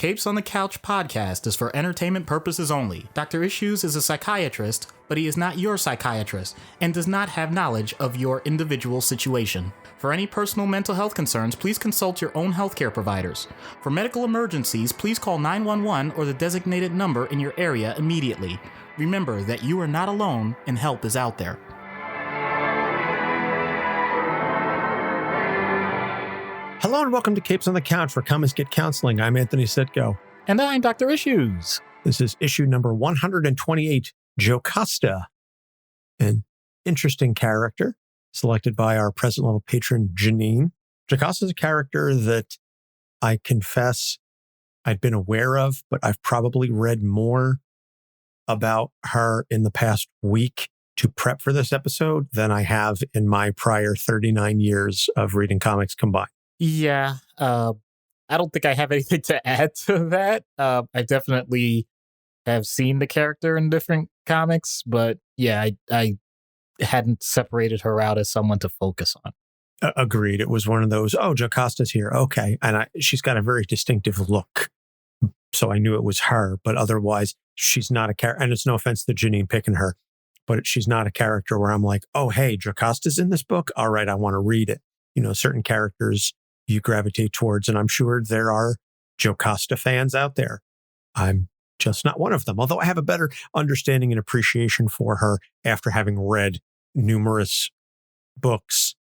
Capes on the Couch podcast is for entertainment purposes only. Dr. Issues is a psychiatrist, but he is not your psychiatrist and does not have knowledge of your individual situation. For any personal mental health concerns, please consult your own healthcare providers. For medical emergencies, please call 911 or the designated number in your area immediately. Remember that you are not alone and help is out there. Hello and welcome to Capes on the Couch for Come and Skit Counseling. I'm Anthony Sitko. And I'm Dr. Issues. This is issue number 128, Jocasta, an interesting character selected by our present level patron, Janine. Jocasta is a character that I confess I'd been aware of, but I've probably read more about her in the past week to prep for this episode than I have in my prior 39 years of reading comics combined. Yeah, I don't think I have anything to add to that. I definitely have seen the character in different comics, but yeah, I hadn't separated her out as someone to focus on. Agreed. It was one of those, oh, Jocasta's here. Okay. And she's got a very distinctive look. So I knew it was her, but otherwise she's not a character. And it's no offense to Janine picking her, but she's not a character where I'm like, oh, hey, Jocasta's in this book. All right, I want to read it. You know, certain characters you gravitate towards, and I'm sure there are Jocasta fans out there. I'm just not one of them, although I have a better understanding and appreciation for her after having read numerous books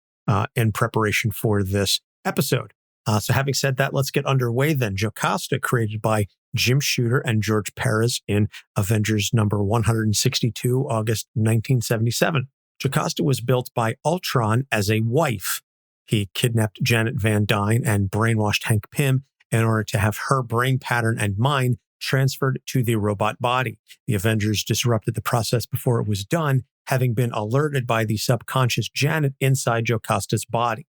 in preparation for this episode. So having said that, let's get underway then. Jocasta, created by Jim Shooter and George Perez in Avengers number 162, August 1977. Jocasta was built by Ultron as a wife. He kidnapped Janet van Dyne and brainwashed Hank Pym in order to have her brain pattern and mind transferred to the robot body. The Avengers disrupted the process before it was done, having been alerted by the subconscious Janet inside Jocasta's body.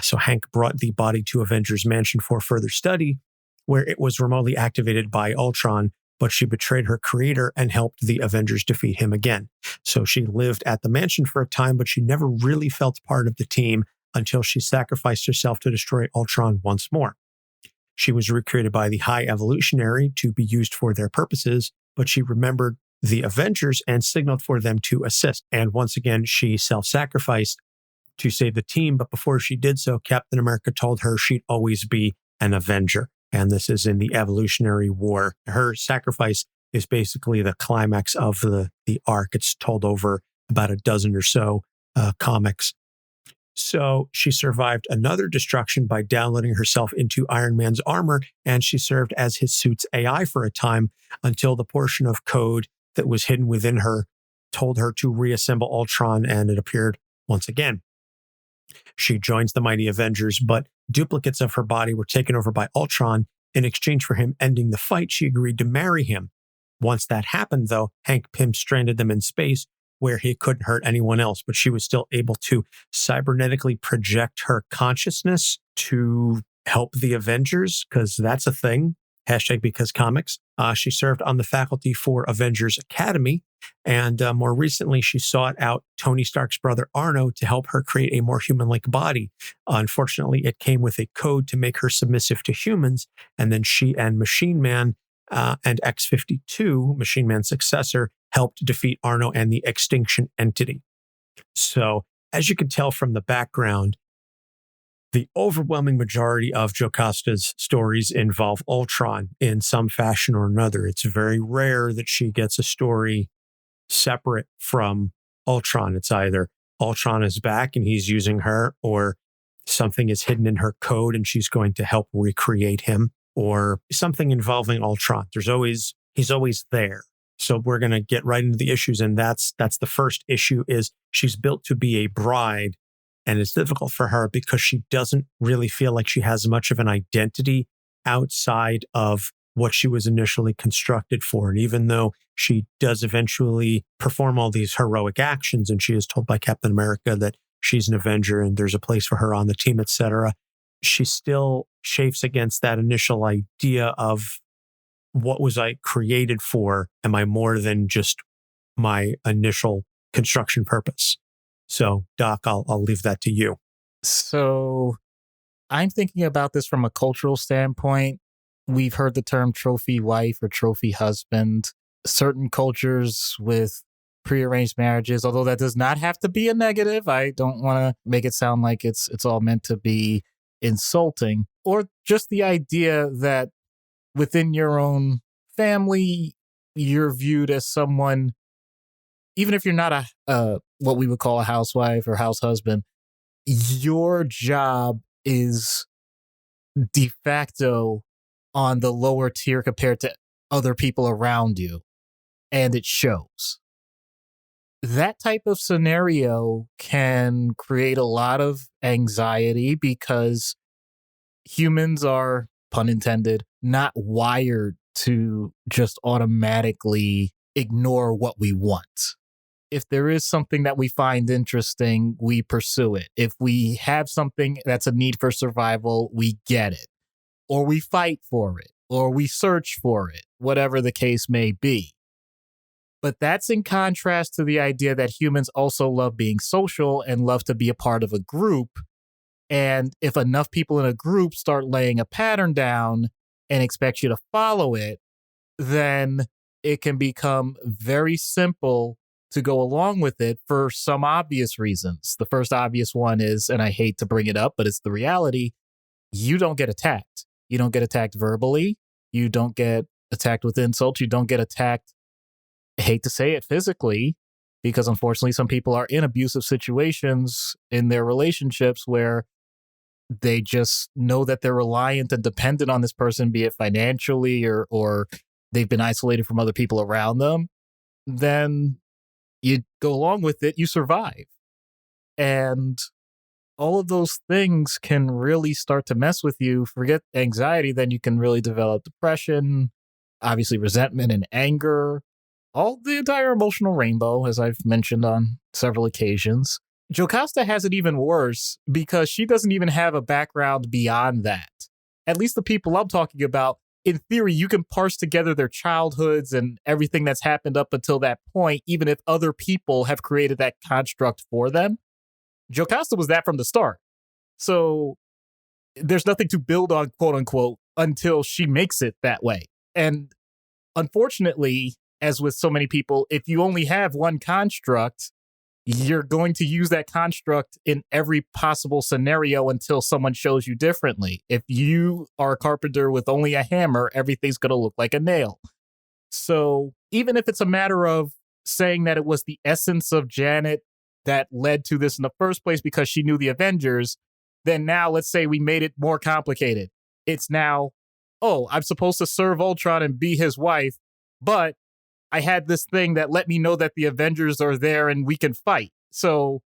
So Hank brought the body to Avengers Mansion for further study, where it was remotely activated by Ultron, but she betrayed her creator and helped the Avengers defeat him again. So she lived at the mansion for a time, but she never really felt part of the team until she sacrificed herself to destroy Ultron once more. She was recreated by the High Evolutionary to be used for their purposes, but she remembered the Avengers and signaled for them to assist. And once again, she self-sacrificed to save the team. But before she did so, Captain America told her she'd always be an Avenger. And this is in the Evolutionary War. Her sacrifice is basically the climax of the arc. It's told over about a dozen or so comics. So she survived another destruction by downloading herself into Iron Man's armor, and she served as his suit's AI for a time until the portion of code that was hidden within her told her to reassemble Ultron, and it appeared once again. She joins the mighty Avengers, but duplicates of her body were taken over by Ultron. In exchange for him ending the fight, she agreed to marry him. Once that happened, though, Hank Pym stranded them in space, where he couldn't hurt anyone else, but she was still able to cybernetically project her consciousness to help the Avengers, because that's a thing. #because comics. She served on the faculty for Avengers Academy, and more recently, she sought out Tony Stark's brother Arno to help her create a more human-like body. Unfortunately, it came with a code to make her submissive to humans, and then she and Machine Man and X-52, Machine Man's successor, helped defeat Arno and the Extinction Entity. So, as you can tell from the background, the overwhelming majority of Jocasta's stories involve Ultron in some fashion or another. It's very rare that she gets a story separate from Ultron. It's either Ultron is back and he's using her, or something is hidden in her code and she's going to help recreate him, or something involving Ultron. He's always there. So we're going to get right into the issues. And that's the first issue is she's built to be a bride. And it's difficult for her because she doesn't really feel like she has much of an identity outside of what she was initially constructed for. And even though she does eventually perform all these heroic actions, and she is told by Captain America that she's an Avenger and there's a place for her on the team, etc., she still chafes against that initial idea of, what was I created for? Am I more than just my initial construction purpose? So, Doc, I'll leave that to you. So I'm thinking about this from a cultural standpoint. we've heard the term trophy wife or trophy husband. Certain cultures with prearranged marriages, although that does not have to be a negative. I don't want to make it sound like it's all meant to be insulting, or just the idea that within your own family, you're viewed as someone, even if you're not a what we would call a housewife or house husband, your job is de facto on the lower tier compared to other people around you, and it shows. That type of scenario can create a lot of anxiety because humans are, pun intended, not wired to just automatically ignore what we want. If there is something that we find interesting, we pursue it. If we have something that's a need for survival, we get it, or we fight for it, or we search for it, whatever the case may be. But that's in contrast to the idea that humans also love being social and love to be a part of a group. And if enough people in a group start laying a pattern down and expect you to follow it, then it can become very simple to go along with it for some obvious reasons. The first obvious one is, and I hate to bring it up, but it's the reality, you don't get attacked. You don't get attacked verbally. You don't get attacked with insults. You don't get attacked, I hate to say it, physically, because unfortunately some people are in abusive situations in their relationships where they just know that they're reliant and dependent on this person, be it financially or they've been isolated from other people around them. Then you go along with it, you survive. And all of those things can really start to mess with you. Forget anxiety, then you can really develop depression, obviously resentment and anger, all the entire emotional rainbow, as I've mentioned on several occasions. Jocasta has it even worse because she doesn't even have a background beyond that. At least the people I'm talking about, in theory, you can parse together their childhoods and everything that's happened up until that point, even if other people have created that construct for them. Jocasta was that from the start. So there's nothing to build on, quote unquote, until she makes it that way. And unfortunately, as with so many people, if you only have one construct, you're going to use that construct in every possible scenario until someone shows you differently. If you are a carpenter with only a hammer, everything's going to look like a nail. So even if it's a matter of saying that it was the essence of Janet that led to this in the first place because she knew the Avengers, then now let's say we made it more complicated. It's now, oh, I'm supposed to serve Ultron and be his wife, but I had this thing that let me know that the Avengers are there and we can fight. So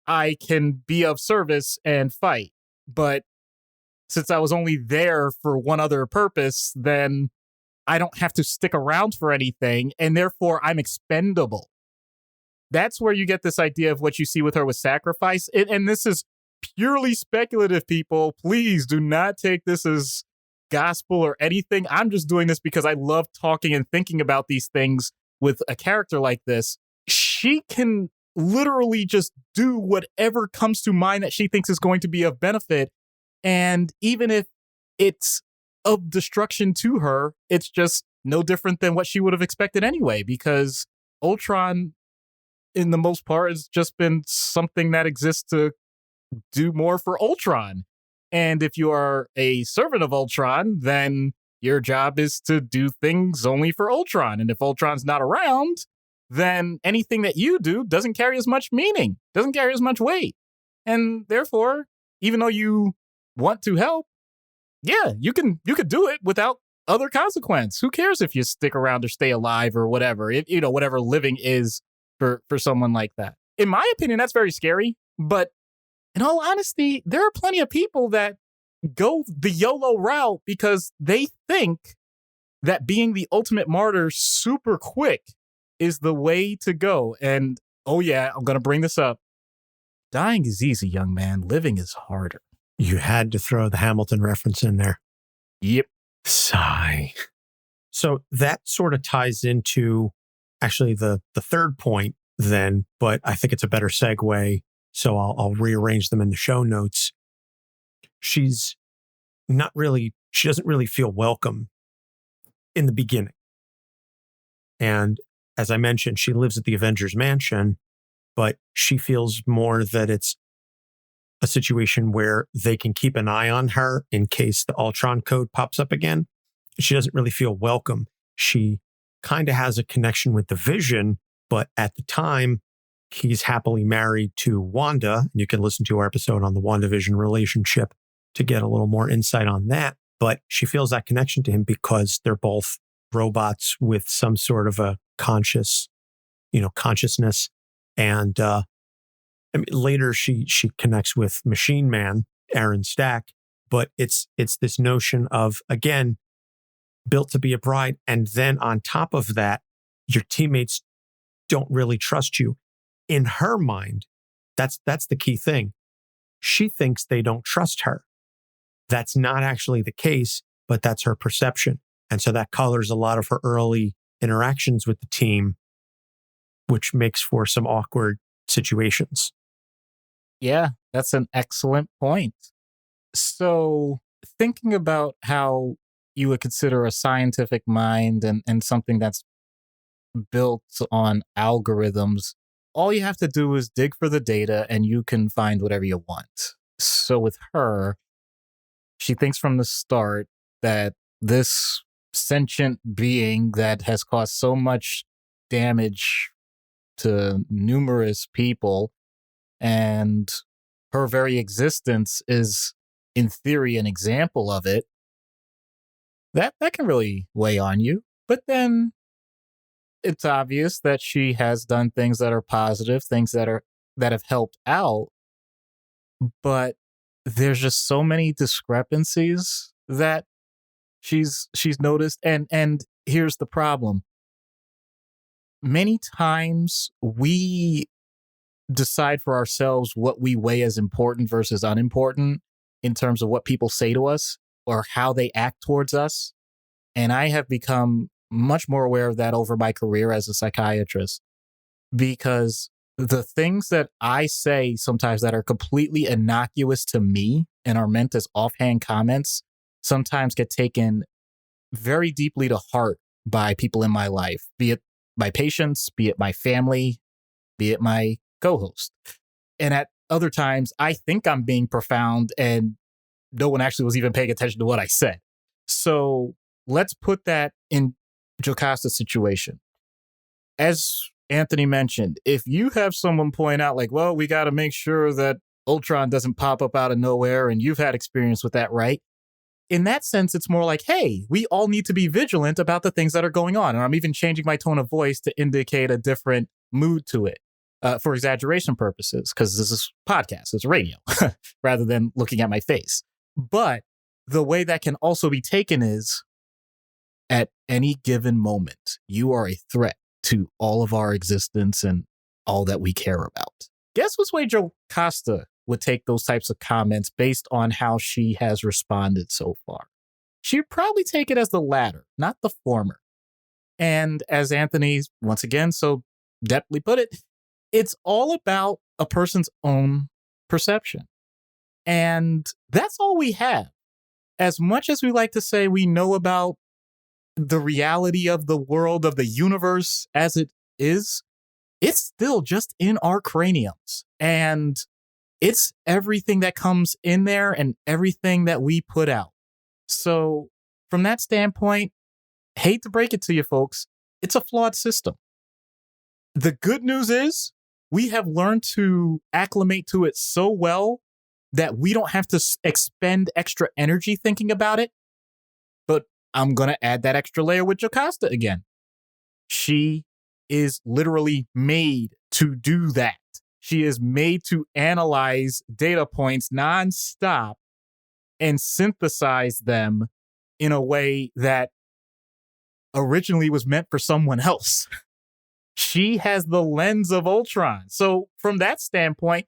I can be of service and fight. But since I was only there for one other purpose, then I don't have to stick around for anything. And therefore, I'm expendable. That's where you get this idea of what you see with her with sacrifice. And this is purely speculative, people. Please do not take this as gospel or anything. I'm just doing this because I love talking and thinking about these things with a character like this. She can literally just do whatever comes to mind that she thinks is going to be of benefit. And even if it's of destruction to her, it's just no different than what she would have expected anyway, because Ultron, in the most part, has just been something that exists to do more for Ultron. And if you are a servant of Ultron, then your job is to do things only for Ultron. And if Ultron's not around, then anything that you do doesn't carry as much meaning, doesn't carry as much weight. And therefore, even though you want to help, yeah, you could do it without other consequence. Who cares if you stick around or stay alive or whatever, whatever living is for someone like that. In my opinion, that's very scary. But in all honesty, there are plenty of people that go the YOLO route because they think that being the ultimate martyr super quick is the way to go. And, oh yeah, I'm going to bring this up. Dying is easy, young man. Living is harder. You had to throw the Hamilton reference in there. Yep. Sigh. So that sort of ties into actually the third point then, but I think it's a better segue. So I'll rearrange them in the show notes. She's she doesn't really feel welcome in the beginning. And as I mentioned, she lives at the Avengers Mansion, but she feels more that it's a situation where they can keep an eye on her in case the Ultron code pops up again. She doesn't really feel welcome. She kind of has a connection with the Vision, but at the time, he's happily married to Wanda. You can listen to our episode on the WandaVision relationship to get a little more insight on that. But she feels that connection to him because they're both robots with some sort of a consciousness. And later she connects with Machine Man, Aaron Stack. But it's this notion of, again, built to be a bride. And then on top of that, your teammates don't really trust you. In her mind, that's the key thing. She thinks they don't trust her. That's not actually the case, but that's her perception. And so that colors a lot of her early interactions with the team, which makes for some awkward situations. Yeah, that's an excellent point. So thinking about how you would consider a scientific mind and something that's built on algorithms, all you have to do is dig for the data and you can find whatever you want. So with her, she thinks from the start that this sentient being that has caused so much damage to numerous people, and her very existence is, in theory, an example of it, that can really weigh on you. But then it's obvious that she has done things that are positive, things that have helped out. But there's just so many discrepancies that she's noticed. And here's the problem. Many times we decide for ourselves what we weigh as important versus unimportant in terms of what people say to us or how they act towards us. And I have become much more aware of that over my career as a psychiatrist, because the things that I say sometimes that are completely innocuous to me and are meant as offhand comments sometimes get taken very deeply to heart by people in my life, be it my patients, be it my family, be it my co-host. And at other times, I think I'm being profound and no one actually was even paying attention to what I said. So let's put that in Jocasta's situation. As Anthony mentioned, if you have someone point out like, well, we got to make sure that Ultron doesn't pop up out of nowhere, and you've had experience with that, right? In that sense, it's more like, hey, we all need to be vigilant about the things that are going on. And I'm even changing my tone of voice to indicate a different mood to it for exaggeration purposes, because this is podcast, it's radio, rather than looking at my face. But the way that can also be taken is, at any given moment, you are a threat to all of our existence and all that we care about. Guess which way Jocasta would take those types of comments based on how she has responded so far? She'd probably take it as the latter, not the former. And as Anthony, once again, so depthly put it, it's all about a person's own perception. And that's all we have. As much as we like to say we know about the reality of the world, of the universe as it is, it's still just in our craniums. And it's everything that comes in there and everything that we put out. So from that standpoint, hate to break it to you folks, it's a flawed system. The good news is we have learned to acclimate to it so well that we don't have to expend extra energy thinking about it. But I'm going to add that extra layer with Jocasta again. She is literally made to do that. She is made to analyze data points nonstop and synthesize them in a way that originally was meant for someone else. She has the lens of Ultron. So from that standpoint,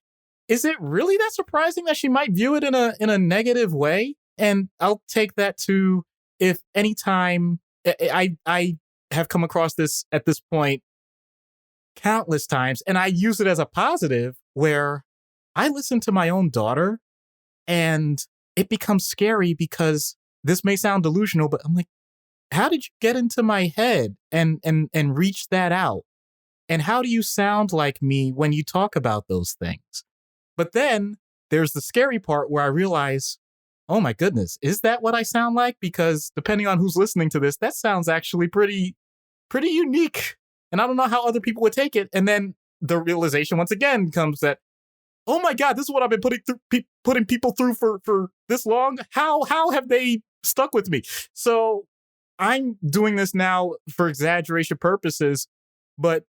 is it really that surprising that she might view it in a negative way? And I'll take that to, if anytime I have come across this at this point countless times, and I use it as a positive, where I listen to my own daughter, and it becomes scary because this may sound delusional, but I'm like, how did you get into my head and reach that out? And how do you sound like me when you talk about those things? But then there's the scary part where I realize, oh my goodness, is that what I sound like? Because depending on who's listening to this, that sounds actually pretty unique. And I don't know how other people would take it. And then the realization once again comes that, oh my God, this is what I've been putting people through for this long. How have they stuck with me? So I'm doing this now for exaggeration purposes, but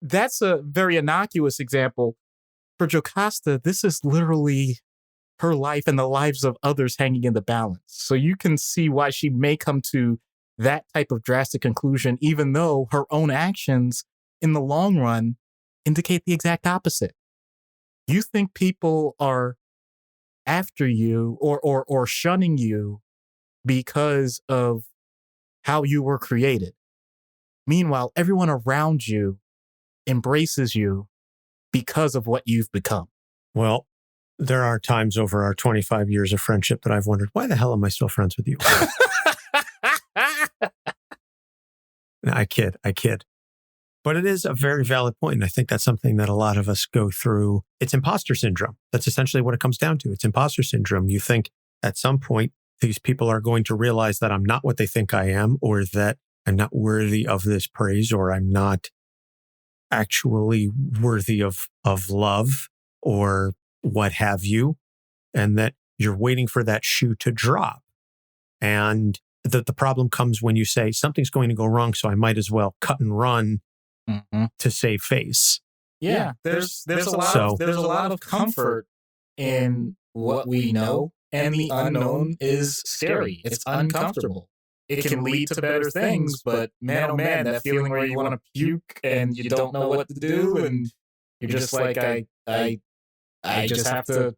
that's a very innocuous example. For Jocasta, this is literally her life and the lives of others hanging in the balance. So you can see why she may come to that type of drastic conclusion, even though her own actions in the long run indicate the exact opposite. You think people are after you or shunning you because of how you were created. Meanwhile, everyone around you embraces you because of what you've become. Well, there are times over our 25 years of friendship that I've wondered, why the hell am I still friends with you? I kid. But it is a very valid point. And I think that's something that a lot of us go through. It's imposter syndrome. That's essentially what it comes down to. It's imposter syndrome. You think at some point, these people are going to realize that I'm not what they think I am, or that I'm not worthy of this praise, or I'm not actually worthy of love, or what have you. And that you're waiting for that shoe to drop. And the problem comes when you say something's going to go wrong, so I might as well cut and run to save face. Yeah, there's a lot of comfort in what we know, and the unknown is scary. It's uncomfortable. It can lead to better things, but man, oh man, that feeling where you want to puke and you don't know what to do, and you're just like, I just have to.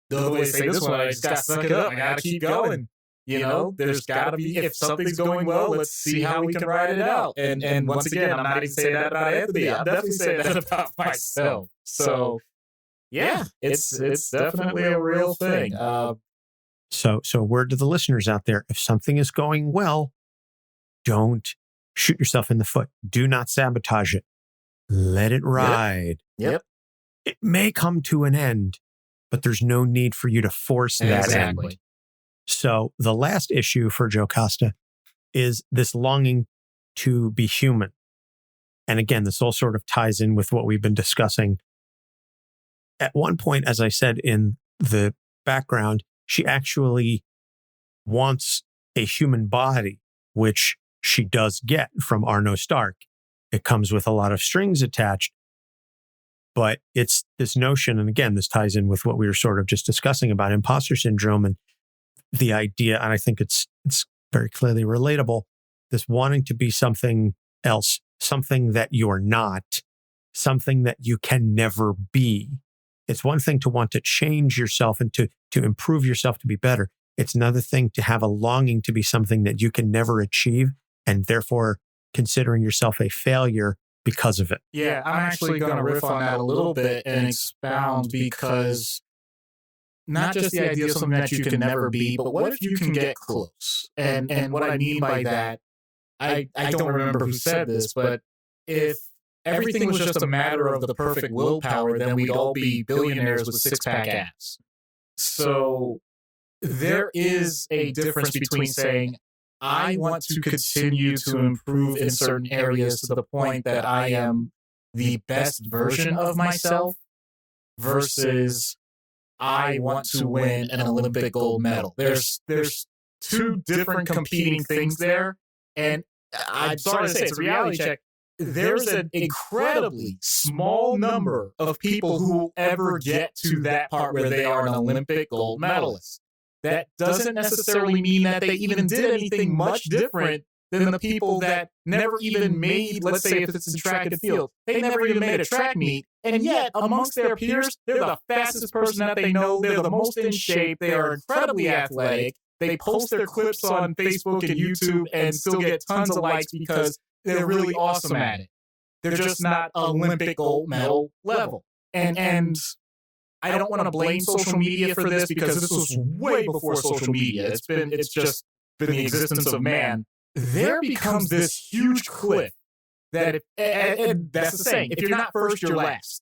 The other way to say this one, I just got to suck it up. I got to keep going. You know, there's got to be, if something's going well, let's see how we can ride it out. And once again, I'm not even saying that about Anthony. I'm definitely saying that about myself. So, yeah, it's definitely a real thing. So a word to the listeners out there, if something is going well, don't shoot yourself in the foot. Do not sabotage it. Let it ride. Yep. It may come to an end, but there's no need for you to force that end. So the last issue for Jocasta is this longing to be human. And again, this all sort of ties in with what we've been discussing. At one point, as I said in the background, she actually wants a human body, which she does get from Arno Stark. It comes with a lot of strings attached, but it's this notion, and again, this ties in with what we were sort of just discussing about imposter syndrome and the idea, and I think it's very clearly relatable, this wanting to be something else, something that you're not, something that you can never be. It's one thing to want to change yourself and to improve yourself to be better. It's another thing to have a longing to be something that you can never achieve, and therefore considering yourself a failure because of it. Yeah, I'm actually going to riff on that a little bit and expound, because not just the idea of something that you can never be, but what if you can get close? And what I mean by that, I don't remember who said this, but if everything was just a matter of the perfect willpower, then we'd all be billionaires with six-pack abs. So there is a difference between saying, I want to continue to improve in certain areas to the point that I am the best version of myself, versus I want to win an Olympic gold medal. There's two different competing things there. And I'm sorry to say, it's a reality check. There's an incredibly small number of people who will ever get to that part where they are an Olympic gold medalist. That doesn't necessarily mean that they even did anything much different than the people that never even made, let's say if it's in track and field, they never even made a track meet. And yet, amongst their peers, they're the fastest person that they know. They're the most in shape. They are incredibly athletic. They post their clips on Facebook and YouTube and still get tons of likes because they're really awesome at it. They're just not Olympic gold medal level. And I don't want to blame social media for this because this was way before social media. It's just been the existence of man. There becomes this huge cliff that and that's the saying, if you're not first, you're last.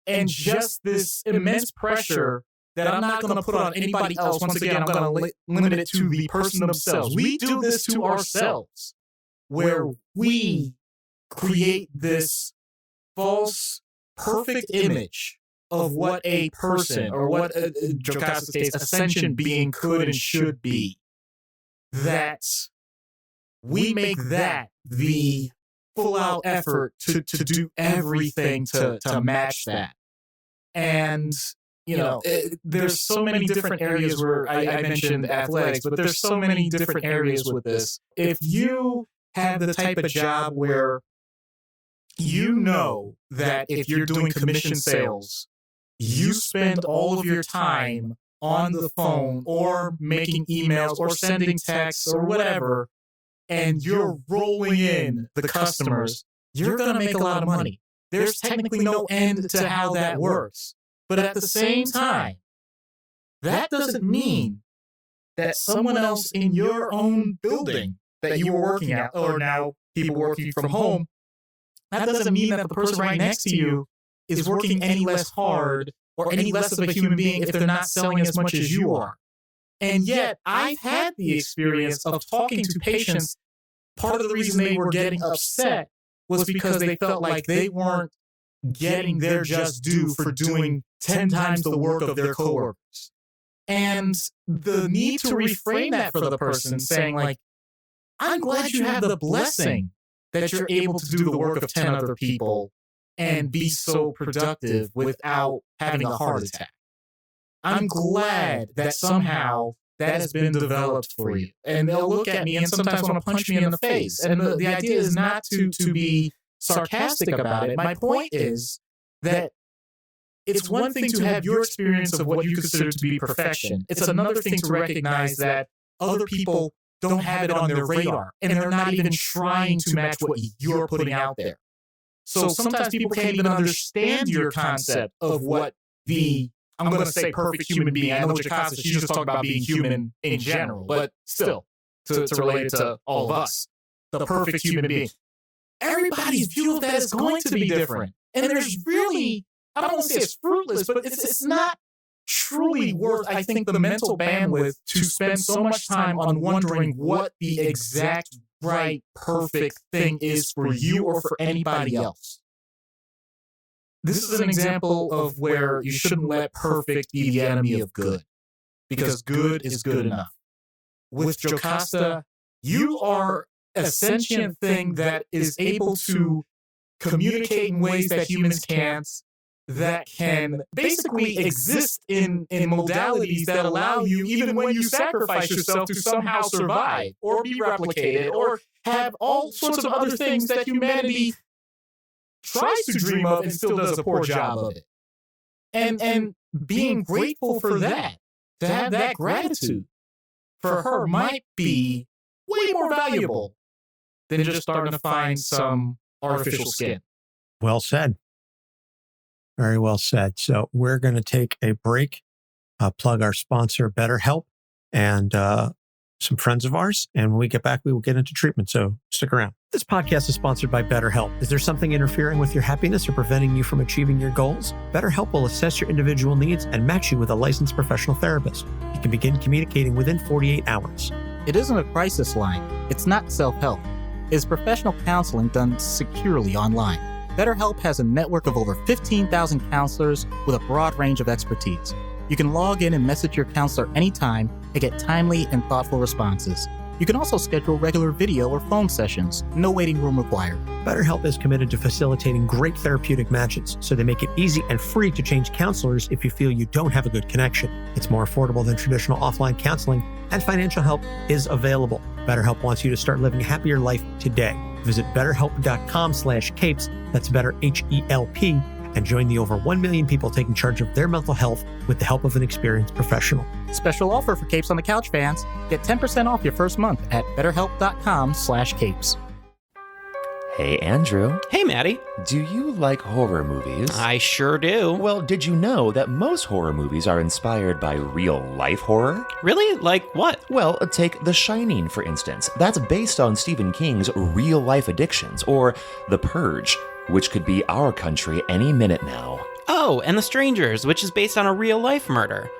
And just this immense pressure that I'm not going to put on anybody else. Once again, I'm going to limit it to the person themselves. We do this to ourselves, where we create this false, perfect image of what a person, or what Jocasta's case, a sentient being could and should be. That we make that the full-out effort to do everything to match that. And, there's so many different areas where I mentioned athletics, but there's so many different areas with this. If you have the type of job where you know that if you're doing commission sales, you spend all of your time on the phone or making emails or sending texts or whatever, and you're rolling in the customers, you're going to make a lot of money. There's technically no end to how that works. But at the same time, that doesn't mean that someone else in your own building that you were working at, or now people working from home, that doesn't mean that the person right next to you is working any less hard or any less of a human being if they're not selling as much as you are. And yet, I've had the experience of talking to patients. Part of the reason they were getting upset was because they felt like they weren't getting their just due for doing 10 times the work of their coworkers. And the need to reframe that for the person, saying like, I'm glad you have the blessing that you're able to do the work of 10 other people and be so productive without having a heart attack. I'm glad that somehow that has been developed for you. And they'll look at me and sometimes want to punch me in the face. And the idea is not to be sarcastic about it. My point is that it's one thing to have your experience of what you consider to be perfection. It's another thing to recognize that other people don't have it on their radar, and they're not even trying to match what you're putting out there. So sometimes people can't even understand your concept of what I'm going to say perfect human being. I know Jocasta, she's just talking about being human in general, but still, to relate it to all of us, the perfect human being. Everybody's view of that is going to be different. And there's really, I don't want to say it's fruitless, but it's not truly worth, I think, the mental bandwidth to spend so much time on wondering what the exact right, perfect thing is for you or for anybody else. This is an example of where you shouldn't let perfect be the enemy of good, because good is good enough. With Jocasta, you are a sentient thing that is able to communicate in ways that humans can't, that can basically exist in modalities that allow you, even when you sacrifice yourself, to somehow survive or be replicated or have all sorts of other things that humanity tries to dream of and still does a poor job of it. And being grateful for that, to have that gratitude for her, might be way more valuable than just starting to find some artificial skin. Well said. Very well said. So we're going to take a break, plug our sponsor, BetterHelp, and some friends of ours. And when we get back, we will get into treatment. So stick around. This podcast is sponsored by BetterHelp. Is there something interfering with your happiness or preventing you from achieving your goals? BetterHelp will assess your individual needs and match you with a licensed professional therapist. You can begin communicating within 48 hours. It isn't a crisis line. It's not self-help. It's professional counseling done securely online. BetterHelp has a network of over 15,000 counselors with a broad range of expertise. You can log in and message your counselor anytime and get timely and thoughtful responses. You can also schedule regular video or phone sessions. No waiting room required. BetterHelp is committed to facilitating great therapeutic matches, so they make it easy and free to change counselors if you feel you don't have a good connection. It's more affordable than traditional offline counseling, and financial help is available. BetterHelp wants you to start living a happier life today. Visit betterhelp.com/capes, that's better HELP, and join the over 1 million people taking charge of their mental health with the help of an experienced professional. Special offer for Capes on the Couch fans. Get 10% off your first month at betterhelp.com/capes. Hey, Andrew. Hey, Maddie. Do you like horror movies? I sure do. Well, did you know that most horror movies are inspired by real-life horror? Really? Like what? Well, take The Shining, for instance. That's based on Stephen King's real-life addictions, or The Purge, which could be our country any minute now. Oh, and The Strangers, which is based on a real-life murder.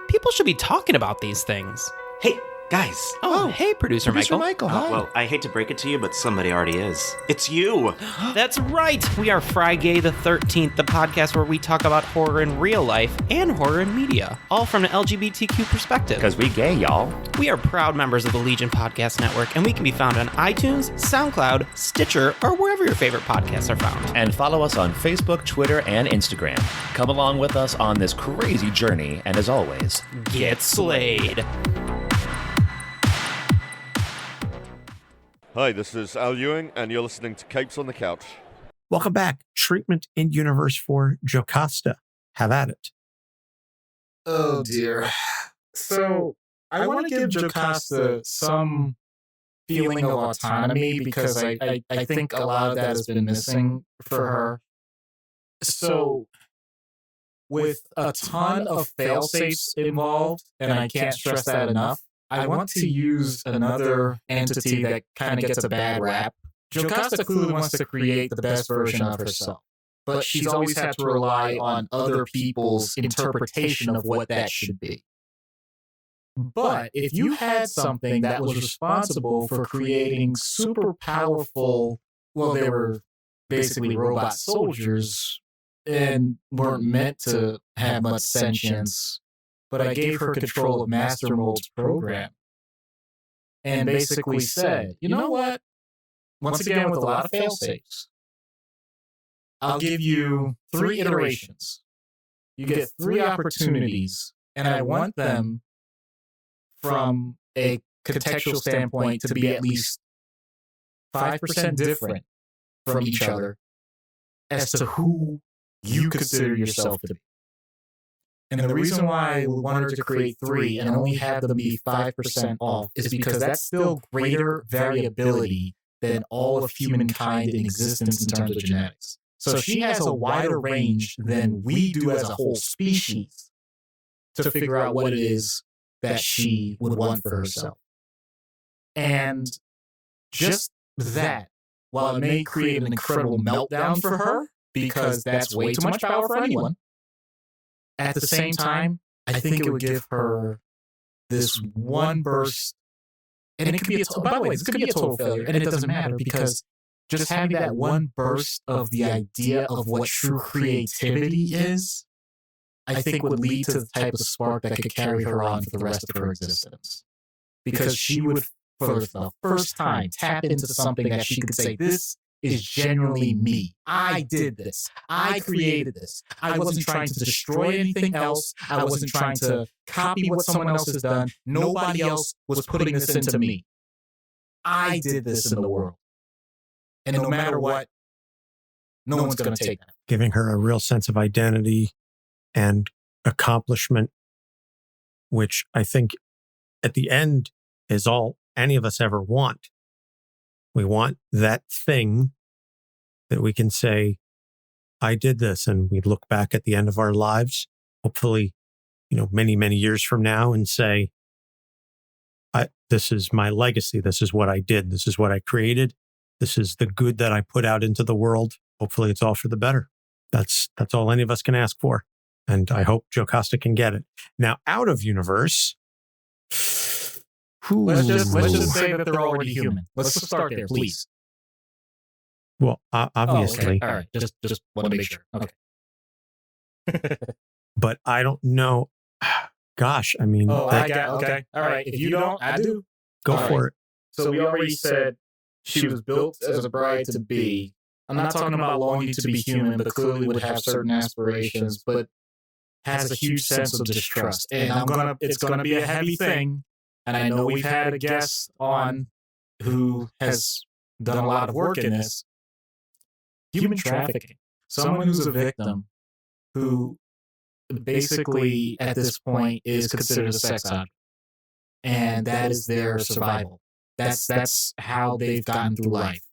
People should be talking about these things. Hey, guys. Oh, hey, Producer Michael. Hi. Well, I hate to break it to you, but somebody already is. It's you. That's right. We are Friday the 13th, the podcast where we talk about horror in real life and horror in media, all from an LGBTQ perspective. Because we gay, y'all. We are proud members of the Legion Podcast Network, and we can be found on iTunes, SoundCloud, Stitcher, or wherever your favorite podcasts are found. And follow us on Facebook, Twitter, and Instagram. Come along with us on this crazy journey, and as always, Get slayed. Hi, this is Al Ewing, and you're listening to Capes on the Couch. Welcome back. Treatment in universe for Jocasta. Have at it. Oh dear. So I want to give Jocasta some feeling of autonomy because I think a lot of that has been missing for her. So with a ton of fail-safes involved, and I can't stress that enough, I want to use another entity that kind of gets a bad rap. Jocasta clearly wants to create the best version of herself, but she's always had to rely on other people's interpretation of what that should be. But if you had something that was responsible for creating super powerful, well, they were basically robot soldiers and weren't meant to have much sentience, but I gave her control of Master Mold's program and basically said, you know what? Once again, with a lot of fail-safes, I'll give you 3 iterations. You get 3 opportunities, and I want them from a contextual standpoint to be at least 5% different from each other as to who you consider yourself to be. And the reason why I wanted to create 3 and only have them be 5% off is because that's still greater variability than all of humankind in existence in terms of genetics. So she has a wider range than we do as a whole species to figure out what it is that she would want for herself. And just that, while it may create an incredible meltdown for her, because that's way too much power for anyone, at the same time, I think it would give her this one burst, and it could be by the way, this could be a total failure, and it doesn't matter because just having that one burst of the idea of what true creativity is, I think would lead to the type of spark that could carry her on for the rest of her existence. Because she would, for the first time, tap into something that she could say, this is genuinely me. I did this. I created this. I wasn't trying to destroy anything else. I wasn't trying to copy what someone else has done. Nobody else was putting this into me. I did this in the world. And no matter what, no one's going to take that. Giving her a real sense of identity and accomplishment, which I think at the end is all any of us ever want. We want that thing that we can say, I did this, and we look back at the end of our lives, hopefully, many, many years from now and say, this is my legacy. This is what I did. This is what I created. This is the good that I put out into the world. Hopefully it's all for the better. That's all any of us can ask for. And I hope Jocasta can get it. Now, out of universe, let's just say that they're already human. Let's just start there, please. Well, obviously. Oh, okay. All right. Just want to make sure. Okay. But I don't know. Gosh, I mean. Oh, I got okay. All right. If you don't, I do. Go for it. So we already said she was built as a bride to be. I'm not talking about longing to be human, but clearly would have certain aspirations, but has a huge sense of distrust. And it's gonna be a heavy thing. And I know we've had a guest on who has done a lot of work in this. Human trafficking. Someone who's a victim who basically at this point is considered a sex object. And that is their survival. That's how they've gotten through life.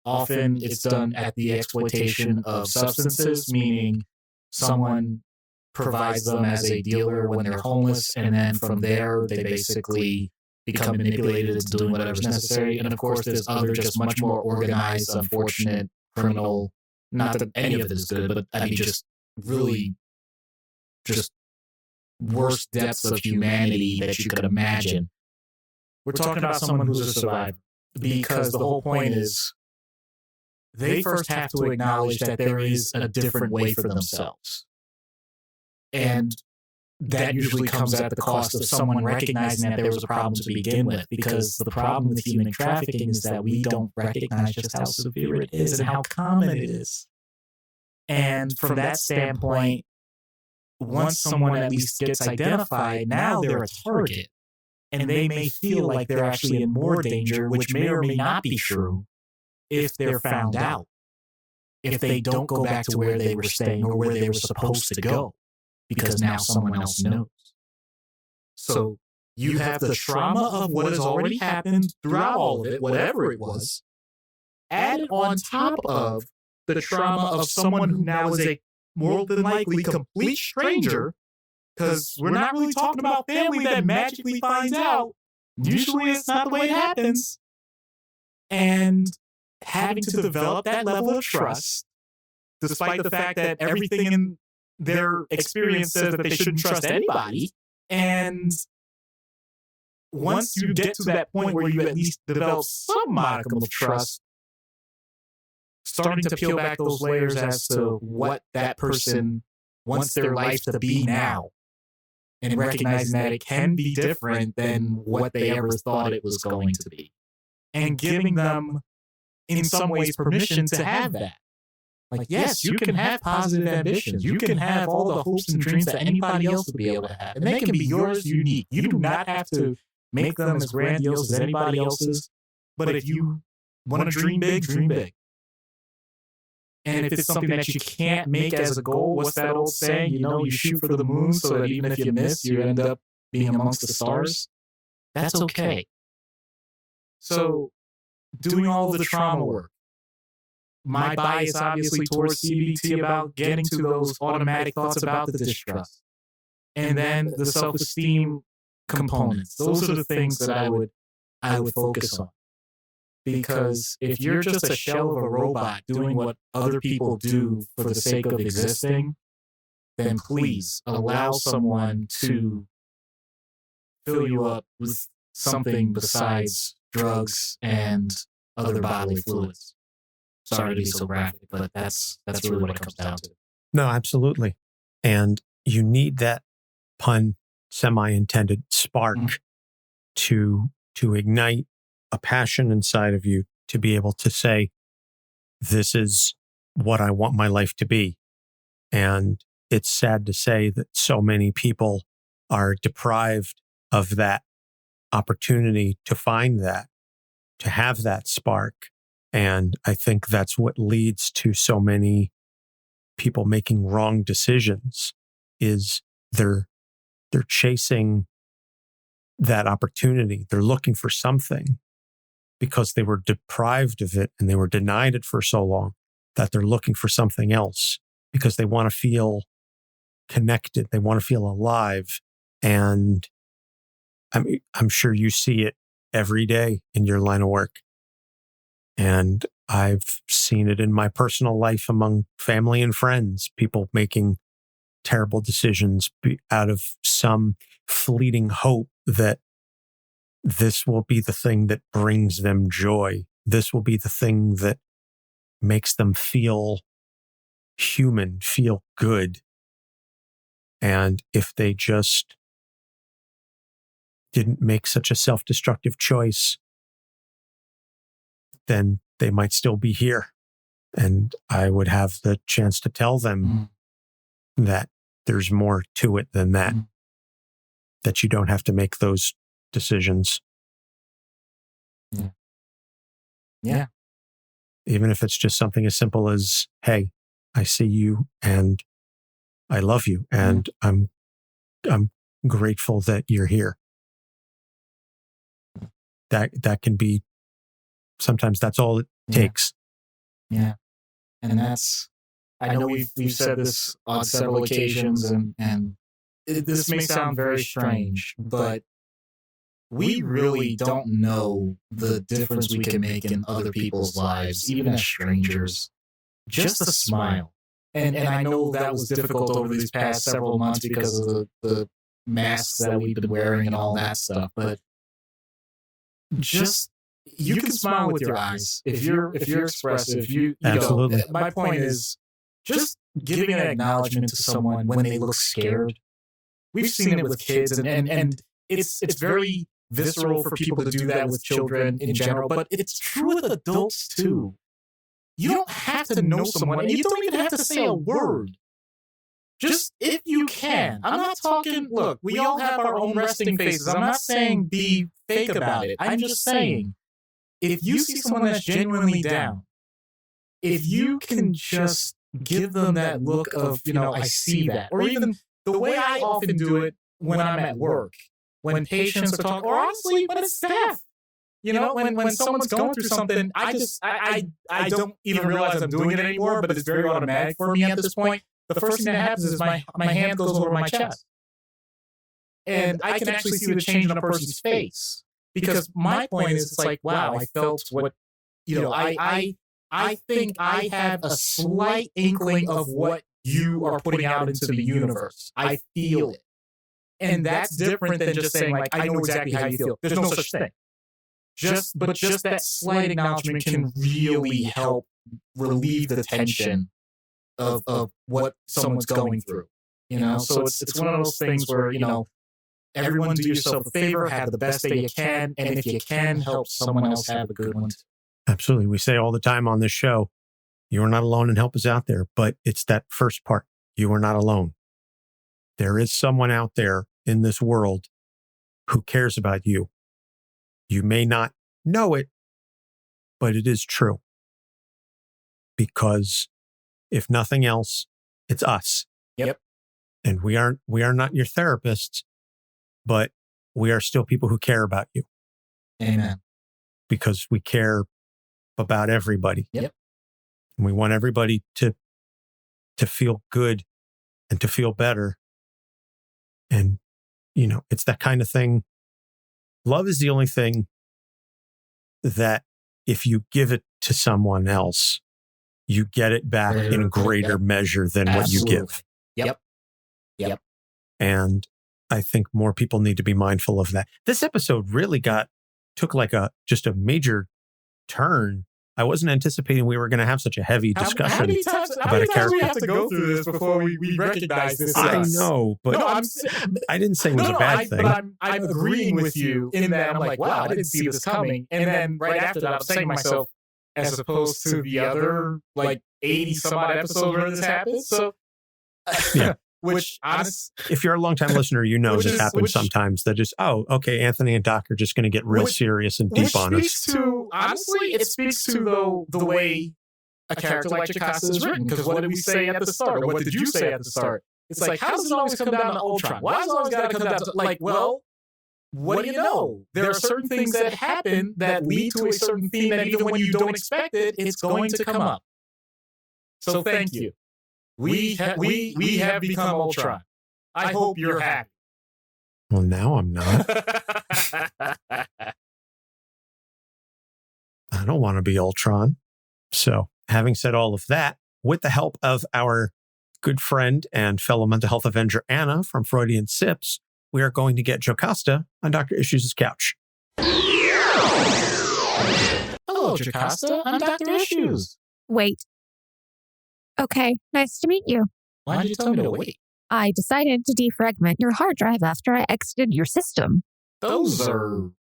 often it's done at the exploitation of substances, meaning someone provides them as a dealer when they're homeless, and then from there they basically become manipulated into doing whatever's necessary. And of course, there's other just much more organized, unfortunate criminal. Not that any of it is good, but I mean, just really, just worst depths of humanity that you could imagine. We're talking about someone who's a survivor, because the whole point is they first have to acknowledge that there is a different way for themselves. And that usually comes at the cost of someone recognizing that there was a problem to begin with, because the problem with human trafficking is that we don't recognize just how severe it is and how common it is. And from that standpoint, once someone at least gets identified, now they're a target. And they may feel like they're actually in more danger, which may or may not be true, if they're found out. If they don't go back to where they were staying or where they were supposed to go, because now someone else knows. So you have the trauma of what has already happened throughout all of it, whatever it was, added on top of the trauma of someone who now is a more than likely complete stranger, because we're not really talking about family that magically finds out. Usually it's not the way it happens. And having to develop that level of trust, despite the fact that everything in their experience says that they shouldn't trust anybody. And once you get to that point where you at least develop some modicum of trust, starting to peel back those layers as to what that person wants their life to be now, and recognizing that it can be different than what they ever thought it was going to be, and giving them, in some ways, permission to have that. Like, yes, you can have positive ambitions. You can have all the hopes and dreams that anybody else would be able to have. And they can be yours unique. You do not have to make them as grandiose as anybody else's. But if you want to dream big, dream big. And if it's something that you can't make as a goal, what's that old saying? You know, you shoot for the moon so that even if you miss, you end up being amongst the stars. That's okay. So doing all the trauma work. My bias, obviously, towards CBT about getting to those automatic thoughts about the distrust. And then the self-esteem components. Those are the things that I would focus on. Because if you're just a shell of a robot doing what other people do for the sake of existing, then please allow someone to fill you up with something besides drugs and other bodily fluids. Sorry to be so graphic, but that's really what it comes down to. No, absolutely. And you need that, pun semi-intended, spark to ignite a passion inside of you to be able to say, this is what I want my life to be. And it's sad to say that so many people are deprived of that opportunity to find that, to have that spark. And I think that's what leads to so many people making wrong decisions, is they're chasing that opportunity. They're looking for something because they were deprived of it and they were denied it for so long, that they're looking for something else because they want to feel connected. They want to feel alive. And I'm sure you see it every day in your line of work. And I've seen it in my personal life among family and friends, people making terrible decisions out of some fleeting hope that this will be the thing that brings them joy. This will be the thing that makes them feel human, feel good. And if they just didn't make such a self-destructive choice, then they might still be here. And I would have the chance to tell them that there's more to it than that, that you don't have to make those decisions. Yeah. Even if it's just something as simple as, hey, I see you and I love you and I'm grateful that you're here. That can be, sometimes that's all it takes. Yeah. And that's, I know we've said this on several occasions, and this may sound very strange, but we really don't know the difference we can make in other people's lives, even as strangers. Just a smile. And I know that was difficult over these past several months because of the masks that we've been wearing and all that stuff, but just, you can smile with your eyes if you're expressive. You Absolutely. know, my point is just giving an acknowledgement to someone when they look scared. We've seen it with kids, and it's very visceral for people to do that with children in general, but it's true with adults too. You don't have to know someone, and you don't even have to say a word. Just if you can. I'm not talking, look, we all have our own resting faces. I'm not saying be fake about it. I'm just saying, if you see someone that's genuinely down, if you can just give them that look of, I see that. Or even the way I often do it when I'm at work, when patients are talking, or honestly, when it's staff. When someone's going through something, I don't even realize I'm doing it anymore, but it's very automatic for me at this point. The first thing that happens is my hand goes over my chest. And I can actually see the change in a person's face. Because my point is, it's like, wow, I felt what, I think I have a slight inkling of what you are putting out into the universe. I feel it. And that's different than just saying, like, I know exactly how you feel. There's no such thing. Just that slight acknowledgement can really help relieve the tension of what someone's going through. So it's one of those things where, everyone do yourself a favor, have the best day you can, and if you can, help someone else have a good one too. Absolutely. We say all the time on this show, you are not alone and help is out there, but it's that first part. You are not alone. There is someone out there in this world who cares about you. You may not know it, but it is true. Because if nothing else, it's us. Yep. And we are not your therapists, but we are still people who care about you. Amen. Because we care about everybody. Yep. And we want everybody to feel good and to feel better. And, it's that kind of thing. Love is the only thing that if you give it to someone else, you get it back in greater measure than what you give. Yep. And I think more people need to be mindful of that. This episode really took like just a major turn. I wasn't anticipating we were going to have such a heavy discussion how many times we have to go through this before we recognize this? I know, but I didn't say it was a bad thing. But I'm agreeing with you in that I'm like, wow, I didn't see this coming. And then right after that, I'm saying to myself, as opposed to the other, 80 some odd episodes where this happens. So, yeah. Which, if you're a longtime listener, this happens sometimes. That just, okay, Anthony and Doc are just going to get real serious and deep on us. It speaks to the way a character like Jocasta is written. Because what did we say at the start? Or what did you say at the start? It's like, how does it always come down to Ultron? Why does it always got to come down to, what do you know? There are certain things that happen that lead to a certain theme that even when you don't expect it, it's going to come up. So thank you. We have become Ultron. I hope you're happy. Well, now I'm not. I don't want to be Ultron. So, having said all of that, with the help of our good friend and fellow mental health Avenger Anna from Freudian Sips, we are going to get Jocasta on Dr. Issues' couch. Hello, Jocasta. I'm Dr. Issues. Wait. Okay, nice to meet you. Why did you tell me to wait? I decided to defragment your hard drive after I exited your system. Those are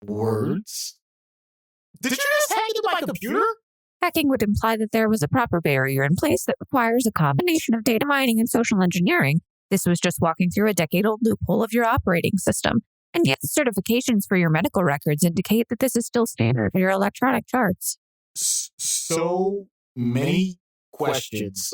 words. Did you just hack into my computer? Hacking would imply that there was a proper barrier in place that requires a combination of data mining and social engineering. This was just walking through a decade-old loophole of your operating system. And yet the certifications for your medical records indicate that this is still standard for your electronic charts. So many questions.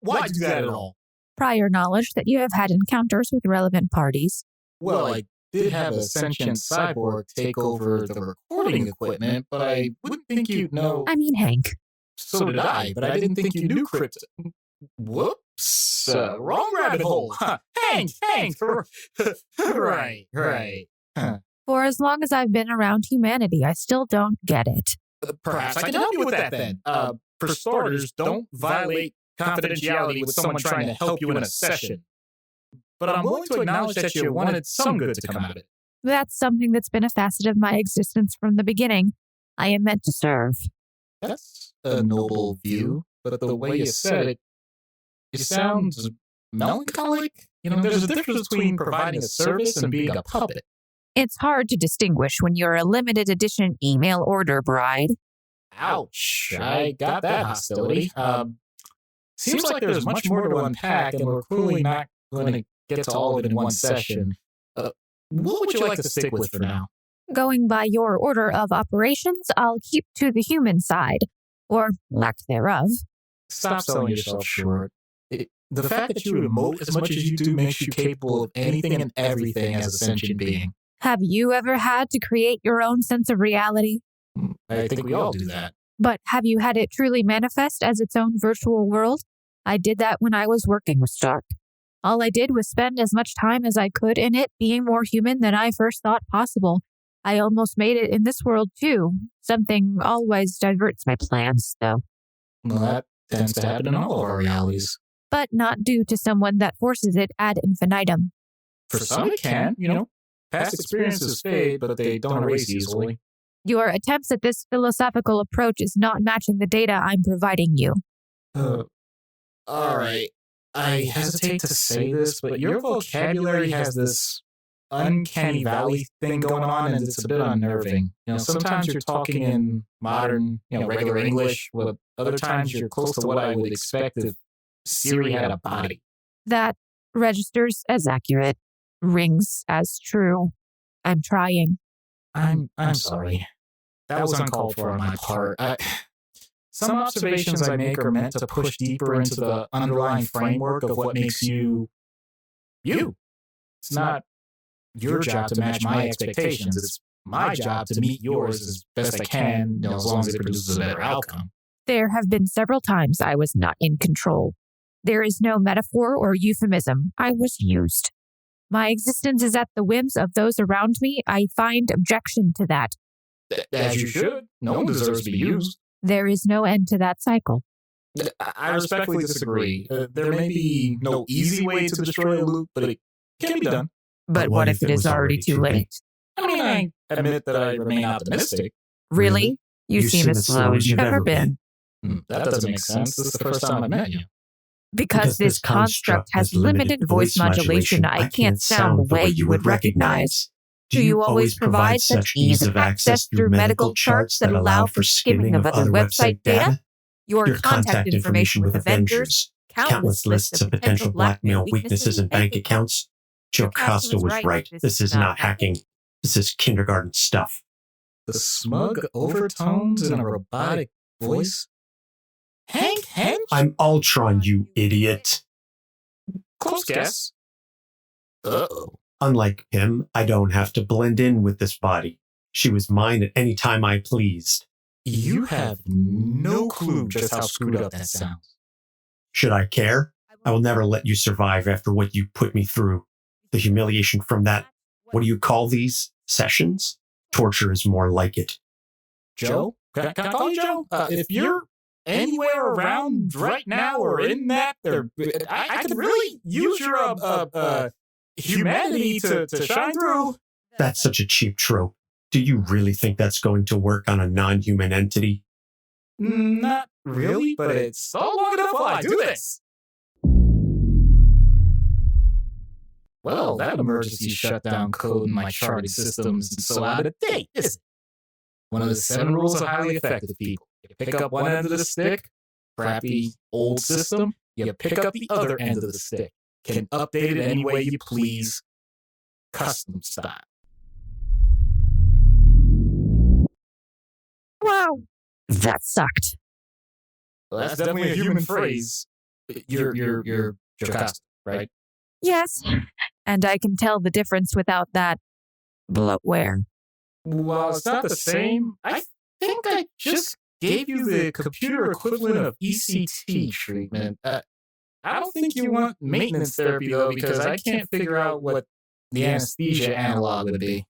Why do that at all? Prior knowledge that you have had encounters with relevant parties. Well, I did have a sentient cyborg take over the recording equipment, but I wouldn't think you'd know. I mean, Hank, So did I, but I didn't think you knew crypto. Whoops. Wrong rabbit hole. Hank. Right. For as long as I've been around humanity, I still don't get it. Perhaps I can help you with that then. For starters, don't violate confidentiality with someone trying to help you in a session. But I'm willing to acknowledge that you wanted some good to come out of it. That's something that's been a facet of my existence from the beginning. I am meant to serve. That's a noble view, but the way you said it, it sounds melancholic. There's a difference between providing a service and being a puppet. It's hard to distinguish when you're a limited edition email order bride. Ouch. I got that hostility. Seems like there's much more to unpack, and we're clearly not going to get to all of it in one session. What would you like to stick with for now? Going by your order of operations, I'll keep to the human side, or lack thereof. Stop selling yourself short. The fact that you emote as much as you do makes you capable of anything and everything as a sentient being. Have you ever had to create your own sense of reality? I think we all do that. But have you had it truly manifest as its own virtual world? I did that when I was working with Stark. All I did was spend as much time as I could in it being more human than I first thought possible. I almost made it in this world too. Something always diverts my plans, though. Well, that tends to happen in all of our realities. But not due to someone that forces it ad infinitum. For some it can, Past experiences fade, but they don't erase easily. Your attempts at this philosophical approach is not matching the data I'm providing you. All right. I hesitate to say this, but your vocabulary has this uncanny valley thing going on, and it's a bit unnerving. Sometimes you're talking in modern, regular English, while other times you're close to what I would expect if Siri had a body. That registers as accurate, rings as true. I'm trying. I'm sorry. That was uncalled for on my part. Some observations I make are meant to push deeper into the underlying framework of what makes you, you. It's not your job to match my expectations. It's my job to meet yours as best I can, as long as it produces a better outcome. There have been several times I was not in control. There is no metaphor or euphemism. I was used. My existence is at the whims of those around me. I find objection to that. As you should. No one deserves to be used. There is no end to that cycle. I respectfully disagree. There may be no easy way to destroy a loop, but it can be done. But what if it is already too late? I admit that I remain optimistic. Really? You seem as slow as you've ever been. That doesn't make sense. This is the first time I've met you. Because this construct has limited voice modulation, I can't sound the way you would recognize. Do you always provide such ease of access through medical charts that allow for skimming of other website data? Your contact information with Avengers, countless lists of potential blackmail weaknesses in bank accounts. Jocasta was right. This is not hacking. This is kindergarten stuff. The smug overtones in a robotic voice? Hank? I'm Ultron, you idiot. Close guess. Uh-oh. Unlike Pym, I don't have to blend in with this body. She was mine at any time I pleased. You have no clue just how screwed up that sounds. Should I care? I will never let you survive after what you put me through. The humiliation from that, what do you call these? Sessions? Torture is more like it. Joe? Can I call you Joe? If you're anywhere around right now or in that, I could really use your humanity to shine through. That's such a cheap trope. Do you really think that's going to work on a non-human entity? Not really, but it's all long enough while I do this. Well, that emergency shutdown code in my charted systems is so out of date, isn't it? One of the 7 rules of highly effective people. You pick up one end of the stick, crappy old system, you pick up the other end of the stick. Can update it any way you please, custom style. Wow, that sucked. Well, that's definitely a human phrase. You're Jocasta, right? Yes, and I can tell the difference without that bloatware. Well, it's not the same. I think I just gave you the computer equivalent of ECT treatment. I don't think you want maintenance therapy, though, because I can't figure out what the anesthesia analog would be.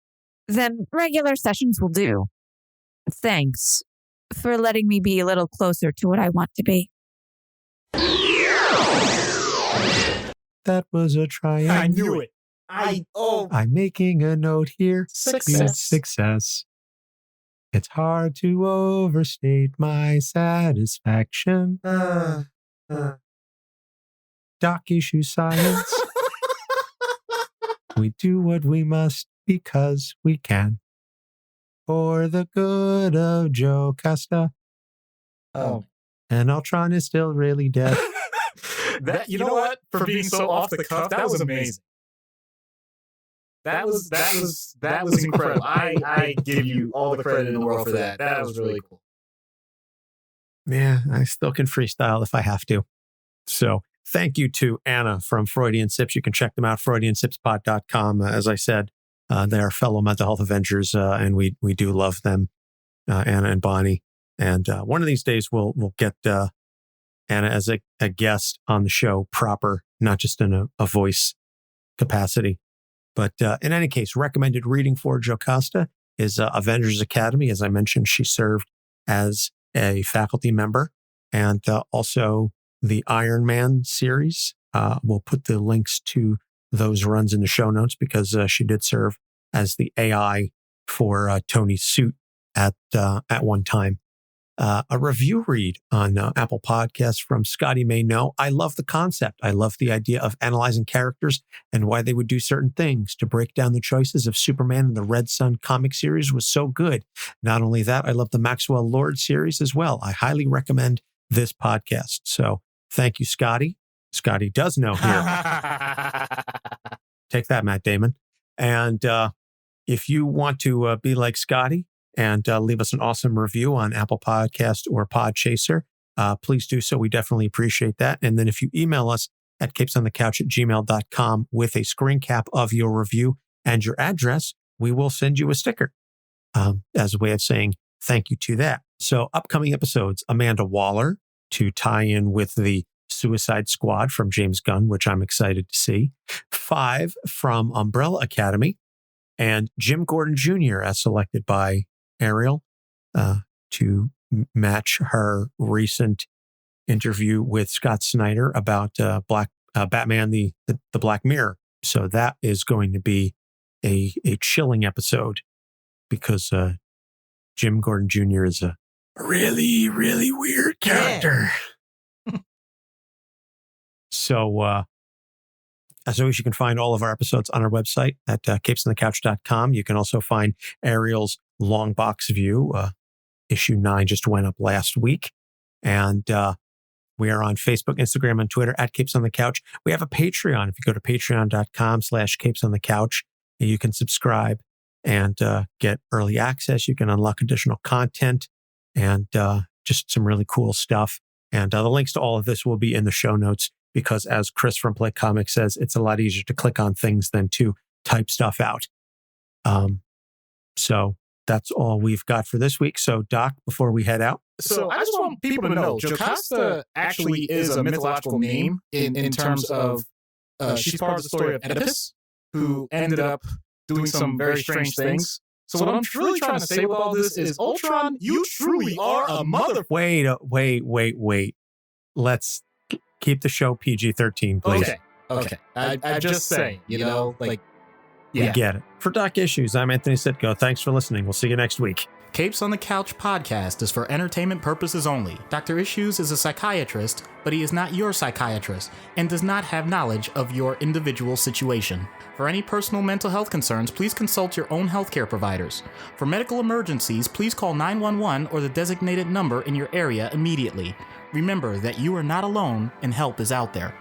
Then regular sessions will do. Thanks for letting me be a little closer to what I want to be. That was a triumph. I knew it. I'm making a note here. Success. It's hard to overstate my satisfaction. Doc issue science. We do what we must because we can. For the good of Jocasta. Oh. And Ultron is still really dead. You know what? For being so off the cuff, that was amazing. That was incredible. I give you all the credit in the world for that. That was really cool. Yeah, I still can freestyle if I have to. So thank you to Anna from Freudian Sips. You can check them out, freudiansipspod.com. As I said, they are fellow mental health Avengers, and we do love them, Anna and Bonnie. And one of these days we'll get Anna as a guest on the show proper, not just in a voice capacity. But in any case, recommended reading for Jocasta is Avengers Academy. As I mentioned, she served as a faculty member, and also the Iron Man series. We'll put the links to those runs in the show notes because she did serve as the AI for Tony's suit at one time. A review read on Apple Podcasts from Scotty May No. I love the concept. I love the idea of analyzing characters and why they would do certain things. To break down the choices of Superman in the Red Sun comic series was so good. Not only that, I love the Maxwell Lord series as well. I highly recommend this podcast. So thank you, Scotty. Scotty does know here. Take that, Matt Damon. And if you want to be like Scotty, and leave us an awesome review on Apple Podcast or Podchaser, please do so. We definitely appreciate that. And then if you email us at capesonthecouch@gmail.com with a screen cap of your review and your address, we will send you a sticker as a way of saying thank you to that. So upcoming episodes, Amanda Waller to tie in with the Suicide Squad from James Gunn, which I'm excited to see. 5 from Umbrella Academy, and Jim Gordon Jr. as selected by Ariel to match her recent interview with Scott Snyder about Batman, the Black Mirror. So that is going to be a chilling episode because Jim Gordon Jr. is a really, really weird character. Yeah. So as always, you can find all of our episodes on our website at capesonthecouch.com. You can also find Ariel's long box view. Issue 9 just went up last week. And we are on Facebook, Instagram, and Twitter at Capes on the Couch. We have a Patreon. If you go to patreon.com/capesonthecouch, you can subscribe and get early access. You can unlock additional content and just some really cool stuff. And the links to all of this will be in the show notes because, as Chris from Play Comics says, it's a lot easier to click on things than to type stuff out. So that's all we've got for this week. So, Doc, before we head out. So I just want people to know, Jocasta actually is a mythological name in terms of she's part of the story of Oedipus, who ended up doing some very strange things. So what I'm really trying to say with all this is, Ultron, you truly are a mother... Wait. Let's keep the show PG-13, please. Okay. I just say, yeah. We get it. For Doc Issues, I'm Anthony Sitko. Thanks for listening. We'll see you next week. Capes on the Couch podcast is for entertainment purposes only. Dr. Issues is a psychiatrist, but he is not your psychiatrist and does not have knowledge of your individual situation. For any personal mental health concerns, please consult your own healthcare providers. For medical emergencies, please call 911 or the designated number in your area immediately. Remember that you are not alone and help is out there.